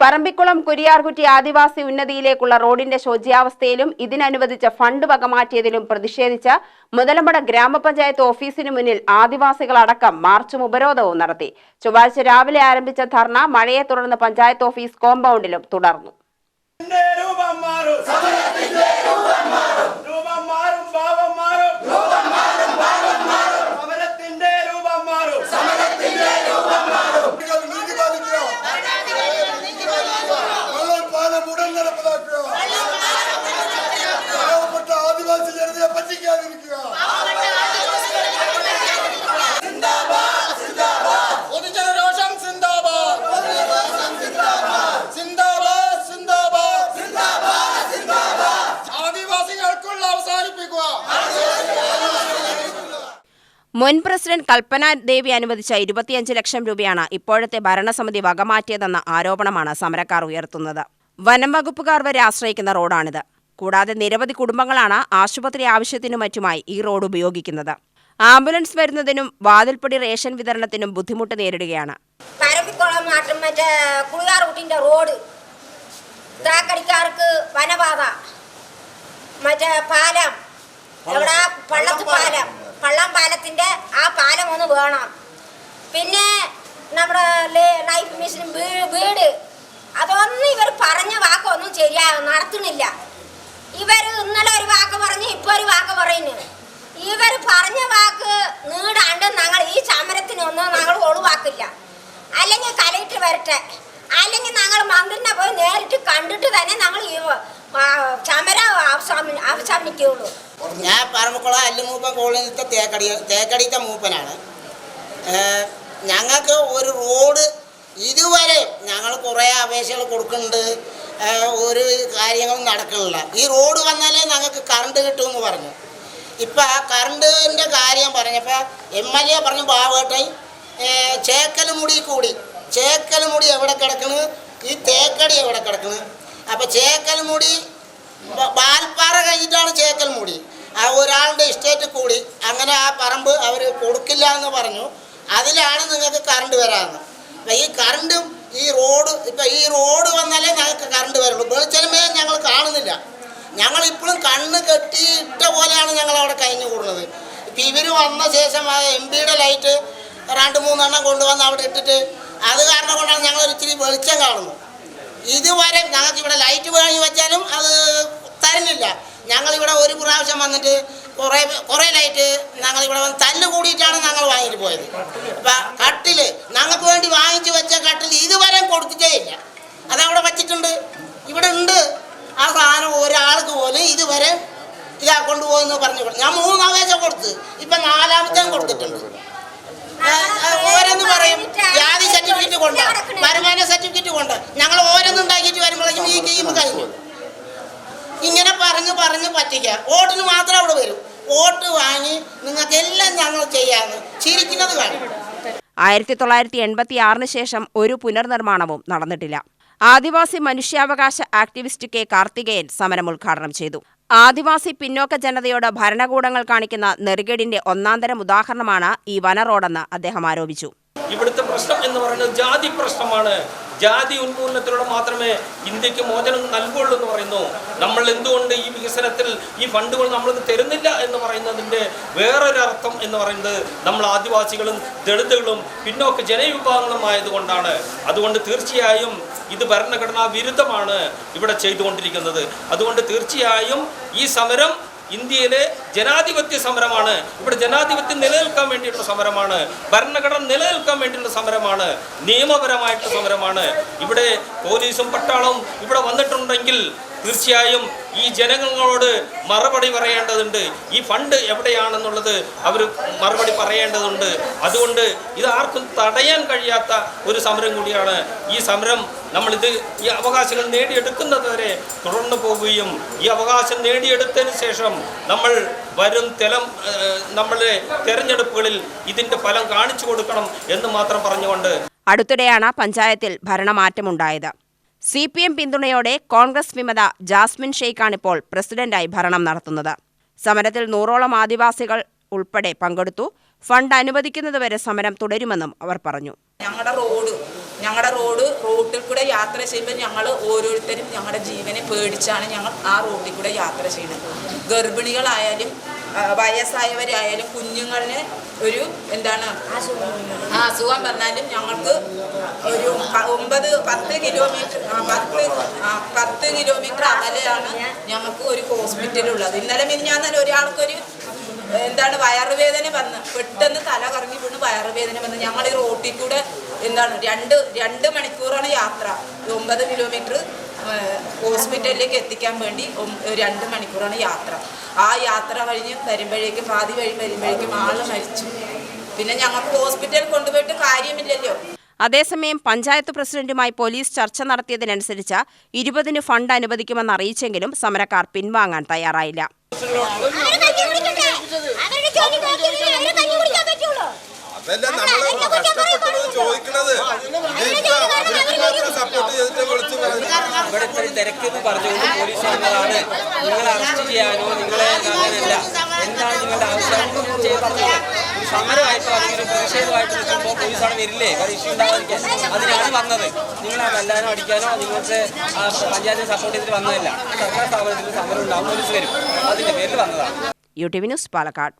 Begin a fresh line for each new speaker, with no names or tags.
പറമ്പിക്കുളം കുരിയാർകുറ്റി ആദിവാസി ഉന്നതിയിലേക്കുള്ള റോഡിന്റെ ശോച്യാവസ്ഥയിലും ഇതിനനുവദിച്ച ഫണ്ട് വകമാറ്റിയതിലും പ്രതിഷേധിച്ച് മുതലമട ഗ്രാമപഞ്ചായത്ത് ഓഫീസിനു മുന്നിൽ ആദിവാസികളടക്കം മാർച്ചും ഉപരോധവും നടത്തി. ചൊവ്വാഴ്ച രാവിലെ ആരംഭിച്ച ധർണ മഴയെ തുടർന്ന് പഞ്ചായത്ത് ഓഫീസ് കോമ്പൗണ്ടിലും തുടർന്നു. മുൻ പ്രസിഡന്റ് കൽപ്പന ദേവി അനുവദിച്ച 25 ലക്ഷം രൂപയാണ് ഇപ്പോഴത്തെ ഭരണസമിതി വകമാറ്റിയതെന്ന ആരോപണമാണ് സമരക്കാർ ഉയർത്തുന്നത്. വനം വകുപ്പുകാർ വരെ ആശ്രയിക്കുന്ന റോഡാണിത്. കൂടാതെ നിരവധി കുടുംബങ്ങളാണ് ആശുപത്രി ആവശ്യത്തിനും മറ്റുമായി ഈ റോഡ് ഉപയോഗിക്കുന്നത്. ആംബുലൻസ് വരുന്നതിനും വാതിൽപ്പടി റേഷൻ വിതരണത്തിനും ബുദ്ധിമുട്ട് നേരിടുകയാണ്.
റോഡ് വനപാത പാലം പള്ളം പാലത്തിന്റെ ആ പാലം ഒന്ന് വേണം. പിന്നെ നമ്മുടെ ലൈഫ് മിഷൻ വീട് അതൊന്നും ഇവർ പറഞ്ഞ വാക്കൊന്നും ശരിയാ നടത്തുന്നില്ല. ഇവർ ഇന്നലെ ഒരു വാക്ക് പറഞ്ഞ് ഇപ്പൊ ഒരു വാക്ക് പറയുന്നു. ഇവർ പറഞ്ഞ വാക്ക് നീടാണ്ട് ഞങ്ങൾ ഈ സമരത്തിനൊന്നും ഞങ്ങൾ ഒഴിവാക്കില്ല. അല്ലെങ്കിൽ കലക്ടർ വരട്ടെ, അല്ലെങ്കിൽ ഞങ്ങൾ മന്ത്രിനെ പോയി നേരിട്ട് കണ്ടിട്ട് തന്നെ ഞങ്ങൾ ഈ സമരം അവസാനിക്കുള്ളൂ.
ഞാൻ പറമ്പക്കുളം അല്ലുമൂപ്പൻ കോളനിത്തെ തേക്കടിത്തെ മൂപ്പനാണ്. ഞങ്ങൾക്ക് ഒരു റോഡ് ഇതുവരെ ഞങ്ങൾ കുറേ അപേക്ഷകൾ കൊടുക്കുന്നുണ്ട്, ഒരു കാര്യങ്ങളും നടക്കുന്നില്ല. ഈ റോഡ് വന്നാലേ ഞങ്ങൾക്ക് കറണ്ട് കിട്ടുമെന്ന് പറഞ്ഞു. ഇപ്പം ആ കറണ്ടിൻ്റെ കാര്യം പറഞ്ഞപ്പോൾ MLA പറഞ്ഞു ബാവേട്ടായി ചേക്കൽമുടി എവിടെ കിടക്കണ്, ഈ തേക്കടി എവിടെ കിടക്കണ്. അപ്പോൾ ചേക്കൽമുടി പാൽപ്പാറ കഴിഞ്ഞിട്ടാണ് ചേക്കൽമുടി. ആ ഒരാളുടെ എസ്റ്റേറ്റ് കൂടി അങ്ങനെ ആ പറമ്പ് അവർ കൊടുക്കില്ല എന്ന് പറഞ്ഞു. അതിലാണ് നിങ്ങൾക്ക് കറണ്ട് വരാമെന്ന്. അപ്പം ഈ കറണ്ടും ഈ റോഡ് വന്നാലേ ഞങ്ങൾക്ക് കറണ്ട് വരുള്ളൂ. വെളിച്ചമേ ഞങ്ങൾ കാണുന്നില്ല. ഞങ്ങളിപ്പോഴും കണ്ണ് കെട്ടിയിട്ട പോലെയാണ് ഞങ്ങളവിടെ കഴിഞ്ഞു കൂടുന്നത്. ഇപ്പം ഇവർ വന്ന ശേഷം ആ MPയുടെ ലൈറ്റ് 2-3 എണ്ണം കൊണ്ടുവന്ന് അവിടെ ഇട്ടിട്ട് അത് കാരണം കൊണ്ടാണ് ഞങ്ങൾ ഇച്ചിരി വെളിച്ചം കാണുന്നത്. ഇതുവരെ ഞങ്ങൾക്ക് ഇവിടെ ലൈറ്റ് വാങ്ങി വെച്ചാലും അത് തരുന്നില്ല. ഞങ്ങളിവിടെ ഒരു പ്രാവശ്യം വന്നിട്ട് കുറേ ലൈറ്റ് ഞങ്ങളിവിടെ വന്ന് തല്ല് കൂടിയിട്ടാണ് ഞങ്ങൾ വാങ്ങിയിട്ട് പോയത്. അപ്പം കട്ടിൽ ഞങ്ങൾക്ക് വേണ്ടി വാങ്ങിച്ച് വെച്ച കട്ടിൽ ഇതുവരെ കൊടുത്തിട്ടേ ഇല്ല. അതവിടെ വച്ചിട്ടുണ്ട്, ഇവിടെ ഉണ്ട്. ആ സാധനം ഒരാൾക്ക് പോലും ഇതുവരെ ഇതാ കൊണ്ടുപോയെന്ന് പറഞ്ഞു. ഞാൻ 3 അപേക്ഷ കൊടുത്ത് ഇപ്പം 4ാമത്തേം കൊടുത്തിട്ടുണ്ട്. ഓരോന്ന് പറയും ജാതി സർട്ടിഫിക്കറ്റ് കൊണ്ട്, വരുമാന സർട്ടിഫിക്കറ്റ് കൊണ്ട്. ഞങ്ങൾ ഓരോന്നും ഉണ്ടാക്കിയിട്ട് വരുമ്പോഴേക്കും ഈ ഗെയിം കഴിഞ്ഞു. ഇങ്ങനെ പറഞ്ഞ് പറ്റിക്കുക. വോട്ടിന് മാത്രം അവിടെ വരും. വോട്ട് വാങ്ങി നിങ്ങൾക്കെല്ലാം ഞങ്ങൾ ചെയ്യാമെന്ന് ചിരിക്കുന്നത് കാണും.
1986 ശേഷം ഒരു പുനർനിർമ്മാണവും നടന്നിട്ടില്ല. ആദിവാസി മനുഷ്യാവകാശ ആക്ടിവിസ്റ്റ് K. കാർത്തികേയൻ സമരം ഉദ്ഘാടനം ചെയ്തു. ആദിവാസി പിന്നോക്ക ജനതയോട് ഭരണകൂടങ്ങൾ കാണിക്കുന്ന നെറുകേടിന്റെ ഒന്നാന്തരം ഉദാഹരണമാണ് ഈ വനറോഡെന്ന് അദ്ദേഹം ആരോപിച്ചു.
ഇവിടുത്തെ പ്രശ്നം എന്ന് പറയുന്നത് ജാതി പ്രശ്നമാണ്. ജാതി ഉന്മൂലനത്തിലൂടെ മാത്രമേ ഇന്ത്യക്ക് മോചനം നൽകുള്ളൂ എന്ന് പറയുന്നു. നമ്മൾ എന്തുകൊണ്ട് ഈ വികസനത്തിൽ ഈ ഫണ്ടുകൾ നമ്മൾക്ക് തരുന്നില്ല എന്ന് പറയുന്നതിൻ്റെ വേറൊരർത്ഥം എന്ന് പറയുന്നത് നമ്മൾ ആദിവാസികളും ദളിതുകളും പിന്നോക്ക ജനവിഭാഗങ്ങളും ആയതുകൊണ്ടാണ്. അതുകൊണ്ട് തീർച്ചയായും ഇത് ഭരണഘടനാ വിരുദ്ധമാണ് ഇവിടെ ചെയ്തുകൊണ്ടിരിക്കുന്നത്. അതുകൊണ്ട് തീർച്ചയായും ഈ സമരം ഇന്ത്യയിലെ ജനാധിപത്യ സമരമാണ്. ഇവിടെ ജനാധിപത്യം നിലനിൽക്കാൻ വേണ്ടിയിട്ടുള്ള സമരമാണ്, ഭരണഘടന നിലനിൽക്കാൻ വേണ്ടിയുള്ള സമരമാണ്, നിയമപരമായിട്ടുള്ള സമരമാണ്. ഇവിടെ പോലീസും പട്ടാളവും ഇവിടെ വന്നിട്ടുണ്ടെങ്കിൽ തീർച്ചയായും ഈ ജനങ്ങളോട് മറുപടി പറയേണ്ടതുണ്ട്. ഈ ഫണ്ട് എവിടെയാണെന്നുള്ളത് അവർ മറുപടി പറയേണ്ടതുണ്ട്. അതുകൊണ്ട് ഇത് ആർക്കും തടയാൻ കഴിയാത്ത ഒരു സമരം കൂടിയാണ് ഈ സമരം. ഈ അവകാശങ്ങൾ നേടിയെടുക്കുന്നത് വരെ തുടർന്നു പോവുകയും ഈ അവകാശം നേടിയെടുത്തതിന് ശേഷം നമ്മൾ വരും നമ്മളുടെ തെരഞ്ഞെടുപ്പുകളിൽ ഇതിൻ്റെ ഫലം കാണിച്ചു കൊടുക്കണം എന്ന് മാത്രം പറഞ്ഞുകൊണ്ട്
അടുത്തിടെയാണ് പഞ്ചായത്തിൽ ഭരണമാറ്റമുണ്ടായത്. CPM പിന്തുണയോടെ കോൺഗ്രസ് വിമത ജാസ്മിൻ ഷെയ്ഖാണിപ്പോൾ പ്രസിഡന്റായി ഭരണം നടത്തുന്നത്. സമരത്തിൽ 100ഓളം ആദിവാസികൾ ഉൾപ്പെടെ പങ്കെടുത്തു. ഫണ്ട് അനുവദിക്കുന്നതുവരെ സമരം തുടരുമെന്നും അവർ പറഞ്ഞു.
ഞങ്ങളുടെ റോഡിൽ കൂടെ യാത്ര ചെയ്യുമ്പോൾ ഞങ്ങൾ ഓരോരുത്തരും ഞങ്ങളുടെ ജീവനെ പേടിച്ചാണ് ഞങ്ങൾ ആ റോഡിൽ കൂടെ യാത്ര ചെയ്യുന്നത്. ഗർഭിണികളായാലും വയസ്സായവരായാലും കുഞ്ഞുങ്ങളിന് ഒരു അസുഖം വന്നാലും ഞങ്ങൾക്ക് ഒരു 10 കിലോമീറ്റർ അകലെയാണ് ഞങ്ങൾക്ക് ഒരു ഹോസ്പിറ്റലുള്ളത്. ഇന്നലെ മിനിഞ്ഞാന്നല്ല ഒരാൾക്കൊരു വയറുവേദന വന്ന് പെട്ടെന്ന് തല കറങ്ങി വീണ് വയറുവേദന വന്ന് ഞങ്ങൾ ഈ റോട്ടിൽ കൂടെ 2 മണിക്കൂറാണ് യാത്ര. 9 കിലോമീറ്റർ ഹോസ്പിറ്റലിലേക്ക് എത്തിക്കാൻ വേണ്ടി 2 മണിക്കൂറാണ് യാത്ര. ആ യാത്ര കഴിഞ്ഞ് വരുമ്പോഴേക്കും പാതി വഴി വരുമ്പോഴേക്കും ആള് മരിച്ചു. പിന്നെ ഞങ്ങൾക്ക് ഹോസ്പിറ്റലിൽ കൊണ്ടുപോയിട്ട് കാര്യമില്ലല്ലോ.
അതേസമയം പഞ്ചായത്ത് പ്രസിഡന്റുമായി പോലീസ് ചർച്ച നടത്തിയതിനനുസരിച്ച് 20-ന് ഫണ്ട് അനുവദിക്കുമെന്ന് അറിയിച്ചെങ്കിലും സമരക്കാർ പിൻവാങ്ങാൻ തയ്യാറായില്ല.
തിരക്കെന്ന് പറഞ്ഞുകൊണ്ട് പോലീസ് വന്നതാണ്. നിങ്ങളെ അറസ്റ്റ് ചെയ്യാനോ നിങ്ങളെ അങ്ങനെയല്ല, എന്താണ് നിങ്ങളുടെ ആവശ്യം പറഞ്ഞത്? ഒരു സമരമായിട്ടോ അല്ലെങ്കിൽ ഒരു പ്രതിഷേധമായിട്ട് നിൽക്കുമ്പോൾ പോലീസാണ് വരില്ലേ, ഇഷ്യൂ ഉണ്ടാവാതിരിക്കാൻ. അതിനാണ് വന്നത്. നിങ്ങളെ തല്ലാനോ അടിക്കാനോ നിങ്ങൾക്ക് പഞ്ചായത്തിന് സപ്പോർട്ട് ചെയ്തിട്ട് വന്നതല്ല. സർക്കാർ സ്ഥാപനത്തിൽ സമരം ഉണ്ടാവും, പോലീസ് വരും, അതിന്റെ പേരിൽ വന്നതാണ്.
UTV news Palakkad.